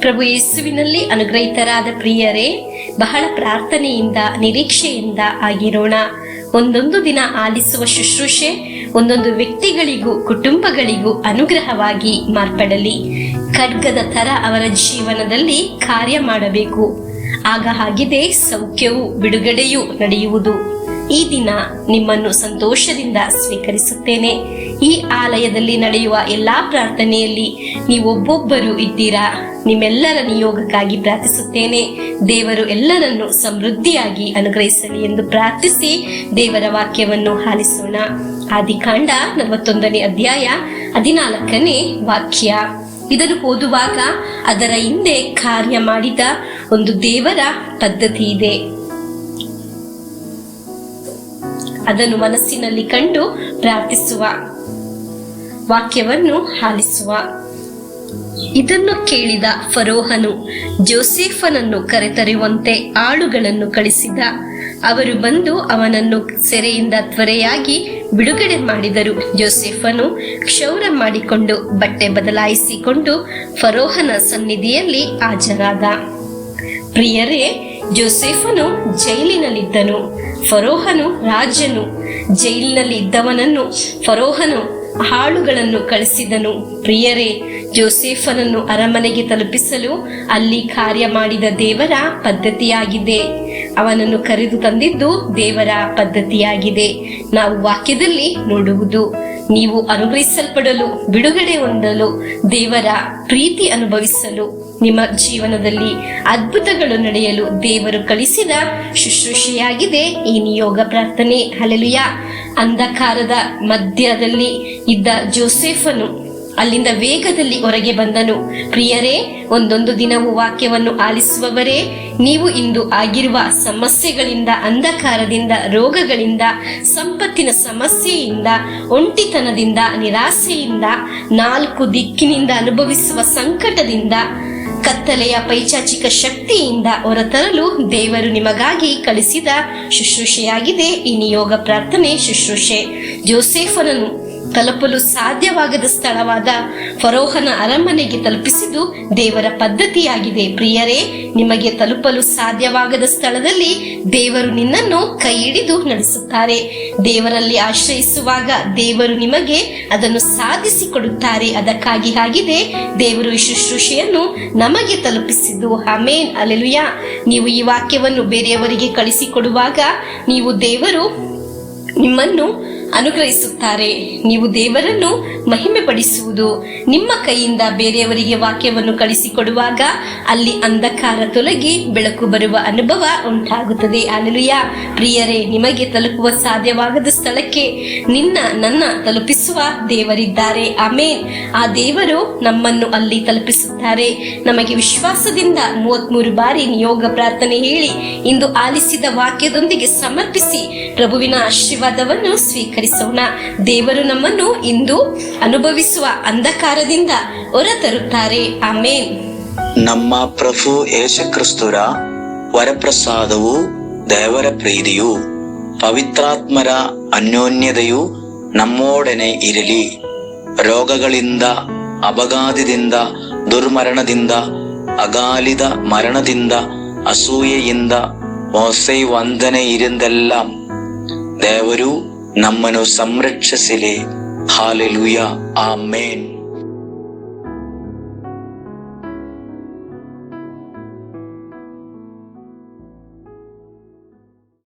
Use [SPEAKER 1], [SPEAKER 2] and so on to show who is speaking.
[SPEAKER 1] ಪ್ರಭು ಯೇಸುವಿನಲ್ಲಿ ಅನುಗ್ರಹಿತರಾದ ಪ್ರಿಯರೇ, ಬಹಳ ಪ್ರಾರ್ಥನೆಯಿಂದ ನಿರೀಕ್ಷೆಯಿಂದ ಆಗಿರೋಣ. ಒಂದೊಂದು ದಿನ ಆಲಿಸುವ ಶುಶ್ರೂಷೆ ಒಂದೊಂದು ವ್ಯಕ್ತಿಗಳಿಗೂ ಕುಟುಂಬಗಳಿಗೂ ಅನುಗ್ರಹವಾಗಿ ಮಾರ್ಪಡಲಿ. ಖಡ್ಗದ ತರ ಅವರ ಜೀವನದಲ್ಲಿ ಕಾರ್ಯ ಮಾಡಬೇಕು. ಆಗ ಹಾಗಿದೆ ಸೌಖ್ಯವೂ ಬಿಡುಗಡೆಯೂ ನಡೆಯುವುದು. ಈ ದಿನ ನಿಮ್ಮನ್ನು ಸಂತೋಷದಿಂದ ಸ್ವೀಕರಿಸುತ್ತೇನೆ. ಈ ಆಲಯದಲ್ಲಿ ನಡೆಯುವ ಎಲ್ಲಾ ಪ್ರಾರ್ಥನೆಯಲ್ಲಿ ನೀವೊಬ್ಬೊಬ್ಬರು ಇದ್ದೀರಾ. ನಿಮ್ಮೆಲ್ಲರ ನಿಯೋಗಕ್ಕಾಗಿ ಪ್ರಾರ್ಥಿಸುತ್ತೇನೆ. ದೇವರು ಎಲ್ಲರನ್ನು ಸಮೃದ್ಧಿಯಾಗಿ ಅನುಗ್ರಹಿಸಲಿ ಎಂದು ಪ್ರಾರ್ಥಿಸಿ ದೇವರ ವಾಕ್ಯವನ್ನು ಆಲಿಸೋಣ. ಆದಿಕಾಂಡ 41ನೇ ಅಧ್ಯಾಯ 14ನೇ ವಾಕ್ಯ. ಇದನ್ನು ಓದುವಾಗ ಅದರ ಹಿಂದೆ ಕಾರ್ಯ ಮಾಡಿದ ಒಂದು ದೇವರ ಪದ್ಧತಿ ಇದೆ. ಅದನ್ನು ಮನಸ್ಸಿನಲ್ಲಿ ಕಂಡು ಪ್ರಾರ್ಥಿಸುವ, ವಾಕ್ಯವನ್ನು ಆಲಿಸುವ. ಇದನ್ನು ಕೇಳಿದ ಫರೋಹನು ಜೋಸೆಫನನ್ನು ಕರೆತರುವಂತೆ ಆಳುಗಳನ್ನು ಕಳಿಸಿದ. ಅವರು ಬಂದು ಅವನನ್ನು ಸೆರೆಯಿಂದ ತ್ವರೆಯಾಗಿ ಬಿಡುಗಡೆ ಮಾಡಿದರು. ಜೋಸೆಫನು ಕ್ಷೌರ ಮಾಡಿಕೊಂಡು ಬಟ್ಟೆ ಬದಲಾಯಿಸಿಕೊಂಡು ಫರೋಹನ ಸನ್ನಿಧಿಯಲ್ಲಿ ಹಾಜರಾದ. ಪ್ರಿಯರೇ, ಜೋಸೆಫನು ಜೈಲಿನಲ್ಲಿದ್ದನು. ಫರೋಹನು ರಾಜನು. ಜೈಲಿನಲ್ಲಿ ಇದ್ದವನನ್ನು ಫರೋಹನು ಆಳುಗಳನ್ನು ಕಳಿಸಿದನು. ಪ್ರಿಯರೇ, ಜೋಸೆಫನನ್ನು ಅರಮನೆಗೆ ತಲುಪಿಸಲು ಅಲ್ಲಿ ಕಾರ್ಯ ಮಾಡಿದ ದೇವರ ಪದ್ಧತಿಯಾಗಿದೆ. ಅವನನ್ನು ಕರೆದು ತಂದಿದ್ದು ದೇವರ ಪದ್ಧತಿಯಾಗಿದೆ. ನಾವು ವಾಕ್ಯದಲ್ಲಿ ನೋಡುವುದು, ನೀವು ಅನುಗ್ರಹಿಸಲ್ಪಡಲು, ಬಿಡುಗಡೆ ಹೊಂದಲು, ದೇವರ ಪ್ರೀತಿ ಅನುಭವಿಸಲು, ನಿಮ್ಮ ಜೀವನದಲ್ಲಿ ಅದ್ಭುತಗಳು ನಡೆಯಲು ದೇವರು ಕಳಿಸಿದ ಶುಶ್ರೂಷೆಯಾಗಿದೆ ಈ ನಿಯೋಗ ಪ್ರಾರ್ಥನೆ. ಹಲ್ಲೆಲೂಯಾ. ಅಂಧಕಾರದ ಮಧ್ಯದಲ್ಲಿ ಇದ್ದ ಜೋಸೆಫನು ಅಲ್ಲಿಂದ ವೇಗದಲ್ಲಿ ಹೊರಗೆ ಬಂದನು. ಪ್ರಿಯರೇ, ಒಂದೊಂದು ದಿನವೂ ವಾಕ್ಯವನ್ನು ಆಲಿಸುವವರೇ, ನೀವು ಇಂದು ಆಗಿರುವ ಸಮಸ್ಯೆಗಳಿಂದ, ಅಂಧಕಾರದಿಂದ, ರೋಗಗಳಿಂದ, ಸಂಪತ್ತಿನ ಸಮಸ್ಯೆಯಿಂದ, ಒಂಟಿತನದಿಂದ, ನಿರಾಸೆಯಿಂದ, 4 ದಿಕ್ಕಿನಿಂದ ಅನುಭವಿಸುವ ಸಂಕಟದಿಂದ, ಕತ್ತಲೆಯ ಪೈಚಾಚಿಕ ಶಕ್ತಿಯಿಂದ ಹೊರತರಲು ದೇವರು ನಿಮಗಾಗಿ ಕಳಿಸಿದ ಶುಶ್ರೂಷೆಯಾಗಿದೆ ಈ ನಿಯೋಗ ಪ್ರಾರ್ಥನೆ ಶುಶ್ರೂಷೆ. ಜೋಸೆಫನನ್ನು ತಲುಪಲು ಸಾಧ್ಯವಾಗದ ಸ್ಥಳವಾದ ಫರೋಹನ ಅರಮನೆಗೆ ತಲುಪಿಸಿದ್ದು ದೇವರ ಪದ್ಧತಿಯಾಗಿದೆ. ಪ್ರಿಯರೇ, ನಿಮಗೆ ತಲುಪಲು ಸಾಧ್ಯವಾಗದ ಸ್ಥಳದಲ್ಲಿ ದೇವರು ನಿನ್ನನ್ನು ಕೈ ಹಿಡಿದು ನಡೆಸುತ್ತಾರೆ. ದೇವರಲ್ಲಿ ಆಶ್ರಯಿಸುವಾಗ ದೇವರು ನಿಮಗೆ ಅದನ್ನು ಸಾಧಿಸಿಕೊಡುತ್ತಾರೆ. ಅದಕ್ಕಾಗಿ ಆಗಿದೆ ದೇವರು ಈ ಶುಶ್ರೂಷೆಯನ್ನು ನಮಗೆ ತಲುಪಿಸಿದ್ದು. ಆಮೇನ್, ಹಲ್ಲೆಲೂಯಾ. ನೀವು ಈ ವಾಕ್ಯವನ್ನು ಬೇರೆಯವರಿಗೆ ಕಳಿಸಿಕೊಡುವಾಗ ನೀವು ದೇವರು ನಿಮ್ಮನ್ನು ಅನುಗ್ರಹಿಸುತ್ತಾರೆ. ನೀವು ದೇವರನ್ನು ಮಹಿಮೆ ಪಡಿಸುವುದು. ನಿಮ್ಮ ಕೈಯಿಂದ ಬೇರೆಯವರಿಗೆ ವಾಕ್ಯವನ್ನು ಕಳಿಸಿಕೊಡುವಾಗ ಅಲ್ಲಿ ಅಂಧಕಾರ ತೊಲಗಿ ಬೆಳಕು ಬರುವ ಅನುಭವ ಉಂಟಾಗುತ್ತದೆ. ಹಲ್ಲೆಲೂಯಾ. ಪ್ರಿಯರೇ, ನಿಮಗೆ ತಲುಪುವ ಸಾಧ್ಯವಾಗದ ಸ್ಥಳಕ್ಕೆ ನನ್ನ ತಲುಪಿಸುವ ದೇವರಿದ್ದಾರೆ. ಆಮೇನ್. ಆ ದೇವರು ನಮ್ಮನ್ನು ಅಲ್ಲಿ ತಲುಪಿಸುತ್ತಾರೆ. ನಮಗೆ ವಿಶ್ವಾಸದಿಂದ 33 ಬಾರಿ ನಿಯೋಗ ಪ್ರಾರ್ಥನೆ ಹೇಳಿ ಇಂದು ಆಲಿಸಿದ ವಾಕ್ಯದೊಂದಿಗೆ ಸಮರ್ಪಿಸಿ ಪ್ರಭುವಿನ ಆಶೀರ್ವಾದವನ್ನು ಸ್ವೀಕರಿಸೋಣ. ದೇವರು ನಮ್ಮನ್ನು ಇಂದು ಅನುಭವಿಸುವ ಅಂಧಕಾರದಿಂದ ಹೊರತರುತ್ತಾರೆ. ಆಮೇನ್.
[SPEAKER 2] ನಮ್ಮ ಪ್ರಭು ಯೇಸುಕ್ರಿಸ್ತರ ವರಪ್ರಸಾದವು, ದೇವರ ಪ್ರೀತಿಯು, ಪವಿತ್ರಾತ್ಮರ ಅನ್ಯೋನ್ಯತೆಯು ನಮ್ಮೊಡನೆ ಇರಲಿ. ರೋಗಗಳಿಂದ, ಅಪಘಾತದಿಂದ, ದುರ್ಮರಣದಿಂದ, ಅಗಾಲಿದ ಮರಣದಿಂದ, ಅಸೂಯೆಯಿಂದ, ಮೋಸೆ ವಂದನೆ ಇರಿಂದೆಲ್ಲ ದೇವರು ನಮ್ಮನ್ನು ಸಂರಕ್ಷಿಸಲಿ. ಹಾಲೆಲೂಯಾ. ಆಮೇನ್.